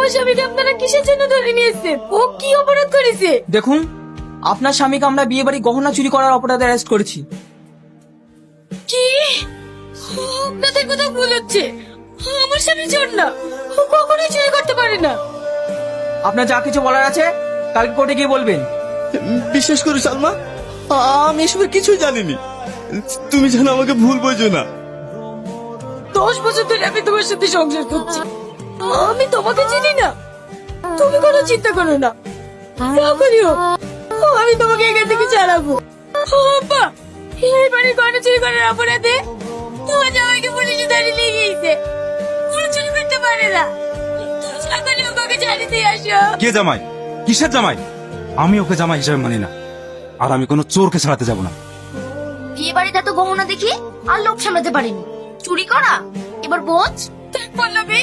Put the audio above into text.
আমার স্বামীকে আপনারা কিসের জন্য ধরে নিয়েছেন? ও কি অপরাধ করেছে? দেখুন, আপনার স্বামীকে আমরা বিয়ে বাড়ি গহনা চুরি করার অপরাধে অ্যারেস্ট করেছি। কি? আপনাদের কথা ভুল হচ্ছে। আমার স্বামী চোর না, ও কখনোই চুরি করতে পারে না। আপনার যা কিছু বলার আছে কালকে কোর্টে গিয়ে বলবেন। বিশ্বাস করো সালমা, আমি এসবের কিছুই জানিনি। তুমি যেন আমাকে ভুল বোঝো না। 10 বছর ধরে আমি তোমার সাথে সংসার করছি, আমি তোমাকে চিনি না? তুমি কোনো চিন্তা করো না, যা করিও আমি তোমাকে এখান থেকে ছাড়াবো। আব্বা, এই বাড়ি গয়না চুরি করার অপরাধে তোমার জামাইকে পুলিশে ধরে নিয়ে গিয়েছে। ও চুরি করতে পারে না। তুমি সকালে ওকে ছাড়িয়ে দিয়ে আসো। কে জামাই? কিসের জামাই? আমি ওকে জামাই হিসেবে মানি না, আর আমি কোনো চোরকে ছাড়াতে যাব না। বিয়ে বাড়িতে এত গহনা দেখি আর লোক সামলাতে পারিনি, চুরি করা এবার বোঝ। দেখ পল্লবী,